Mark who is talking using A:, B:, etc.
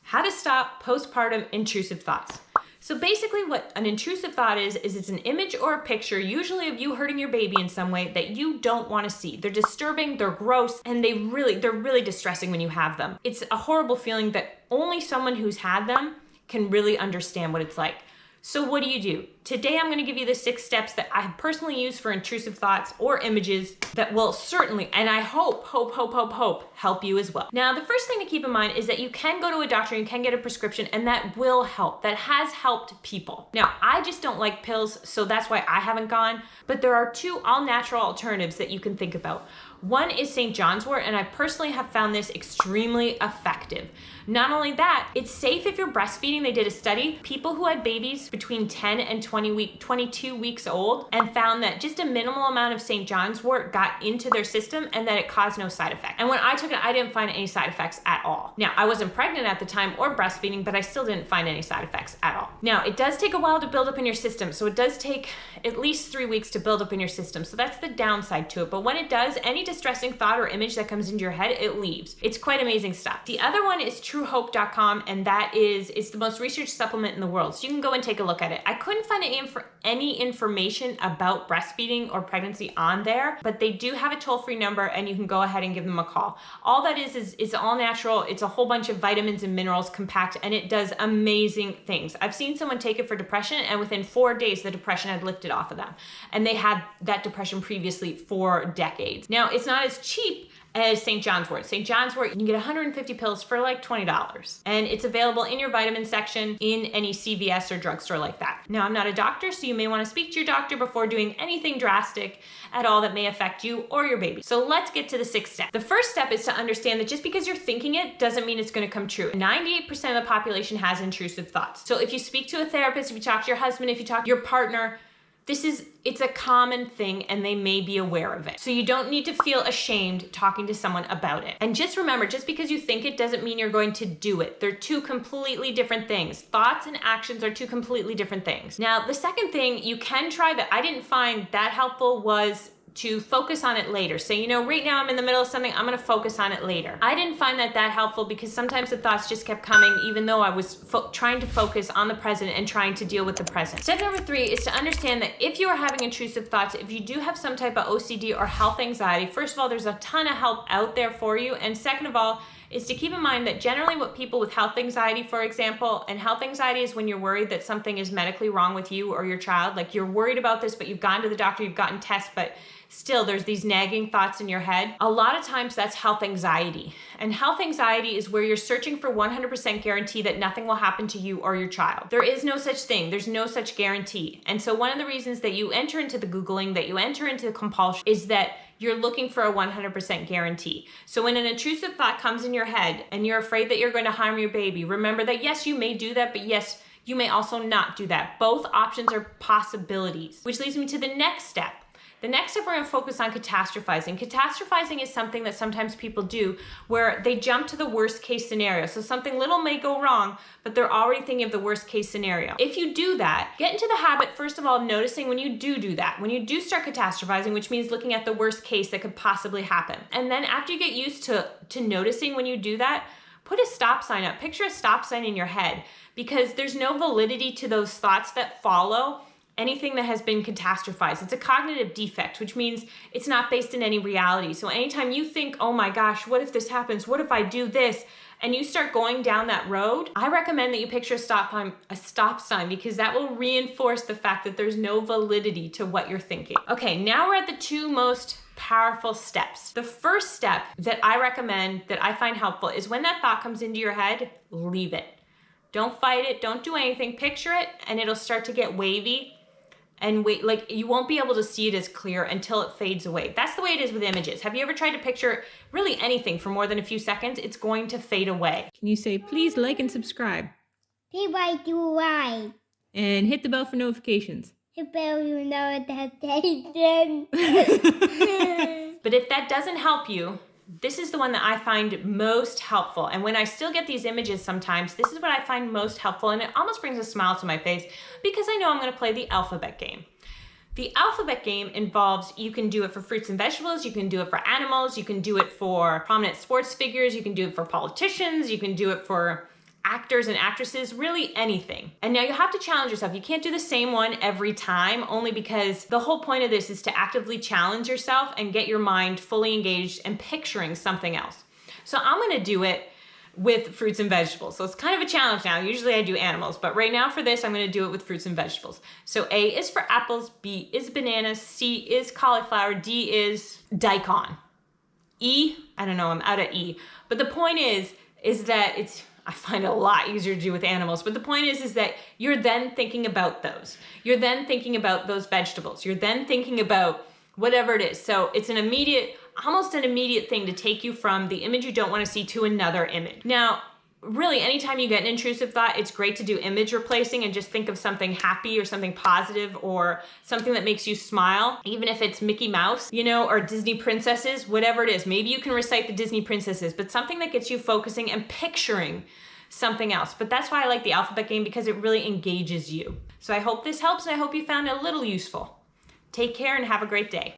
A: How to stop postpartum intrusive thoughts. So basically what an intrusive thought is it's an image or a picture, usually of you hurting your baby in some way that you don't want to see. They're disturbing, they're gross, and they're really distressing when you have them. It's a horrible feeling that only someone who's had them can really understand what it's like. So what do? Today I'm going to give you the 6 steps that I have personally used for intrusive thoughts or images that will certainly, and I hope, help you as well. Now, the first thing to keep in mind is that you can go to a doctor, you can get a prescription, and that will help. That has helped people. Now, I just don't like pills, so that's why I haven't gone, but there are 2 all-natural alternatives that you can think about. One is St. John's wort, and I personally have found this extremely effective. Not only that, it's safe if you're breastfeeding. They did a study, people who had babies between 10 and 22 weeks old, and found that just a minimal amount of St. John's wort got into their system and that it caused no side effect. And when I took it, I didn't find any side effects at all. Now, I wasn't pregnant at the time or breastfeeding, but I still didn't find any side effects at all. Now, it does take a while to build up in your system, so it does take at least 3 weeks to build up in your system. So that's the downside to it. But when it does, any distressing thought or image that comes into your head, it leaves. It's quite amazing stuff. The other one is truehope.com, and that it's the most researched supplement in the world. So you can go and take a look at it. I couldn't find any information about breastfeeding or pregnancy on there, but they do have a toll-free number and you can go ahead and give them a call. All that is it's all natural. It's a whole bunch of vitamins and minerals compact, and it does amazing things. I've seen someone take it for depression, and within 4 days, the depression had lifted off of them. And they had that depression previously for decades. Now, it's not as cheap as St. John's wort. St. John's wort, you can get 150 pills for like $20. And it's available in your vitamin section in any CVS or drugstore like that. Now, I'm not a doctor, so you may want to speak to your doctor before doing anything drastic at all that may affect you or your baby. So let's get to the 6th step. The first step is to understand that just because you're thinking it doesn't mean it's going to come true. 98% of the population has intrusive thoughts. So if you speak to a therapist, if you talk to your husband, if you talk to your partner, it's a common thing and they may be aware of it. So you don't need to feel ashamed talking to someone about it. And just remember, just because you think it doesn't mean you're going to do it. They're 2 completely different things. Thoughts and actions are 2 completely different things. Now, the second thing you can try that I didn't find that helpful was to focus on it later. So, right now I'm in the middle of something, I'm gonna focus on it later. I didn't find that helpful because sometimes the thoughts just kept coming even though I was trying to focus on the present and trying to deal with the present. Step number 3 is to understand that if you are having intrusive thoughts, if you do have some type of OCD or health anxiety, first of all, there's a ton of help out there for you. And second of all, is to keep in mind that generally what people with health anxiety, for example, and health anxiety is when you're worried that something is medically wrong with you or your child, like you're worried about this, but you've gone to the doctor, you've gotten tests, but still there's these nagging thoughts in your head. A lot of times that's health anxiety. And health anxiety is where you're searching for 100% guarantee that nothing will happen to you or your child. There is no such thing. There's no such guarantee. And so one of the reasons that you enter into the Googling, that you enter into the compulsion, is that you're looking for a 100% guarantee. So when an intrusive thought comes in your head and you're afraid that you're going to harm your baby, remember that yes, you may do that, but yes, you may also not do that. Both options are possibilities, which leads me to the next step. The next step, we're going to focus on catastrophizing. Catastrophizing is something that sometimes people do where they jump to the worst case scenario. So something little may go wrong, but they're already thinking of the worst case scenario. If you do that, get into the habit, first of all, noticing when you do that, when you do start catastrophizing, which means looking at the worst case that could possibly happen. And then after you get used to noticing when you do that, put a stop sign up. Picture a stop sign in your head, because there's no validity to those thoughts that follow anything that has been catastrophized. It's a cognitive defect, which means it's not based in any reality. So anytime you think, oh my gosh, what if this happens? What if I do this? And you start going down that road, I recommend that you picture a stop sign, because that will reinforce the fact that there's no validity to what you're thinking. Okay, now we're at the 2 most powerful steps. The first step that I recommend, that I find helpful, is when that thought comes into your head, leave it. Don't fight it, don't do anything, picture it, and it'll start to get wavy. And wait, like you won't be able to see it as clear until it fades away. That's the way it is with images. Have you ever tried to picture really anything for more than a few seconds? It's going to fade away. Can you say, please like and subscribe?
B: Please like, do like.
A: And hit the bell for notifications.
B: Hit bell for notifications.
A: But if that doesn't help you, this is the one that I find most helpful. And when I still get these images sometimes, this is what I find most helpful. And it almost brings a smile to my face because I know I'm going to play the alphabet game. The alphabet game involves, you can do it for fruits and vegetables, you can do it for animals, you can do it for prominent sports figures, you can do it for politicians, you can do it for actors and actresses, really anything. And now you have to challenge yourself. You can't do the same one every time, only because the whole point of this is to actively challenge yourself and get your mind fully engaged and picturing something else. So I'm gonna do it with fruits and vegetables. So it's kind of a challenge now. Usually I do animals, but right now for this, I'm gonna do it with fruits and vegetables. So A is for apples, B is bananas, C is cauliflower, D is daikon. E, I don't know, I'm out of E. But the point is that I find it a lot easier to do with animals, but the point is that you're then thinking about those. You're then thinking about those vegetables. You're then thinking about whatever it is. So it's almost an immediate thing to take you from the image you don't want to see to another image. Now, really, anytime you get an intrusive thought, it's great to do image replacing and just think of something happy or something positive or something that makes you smile, even if it's Mickey Mouse, or Disney princesses, whatever it is. Maybe you can recite the Disney princesses, but something that gets you focusing and picturing something else. But that's why I like the alphabet game, because it really engages you. So I hope this helps, and I hope you found it a little useful. Take care and have a great day.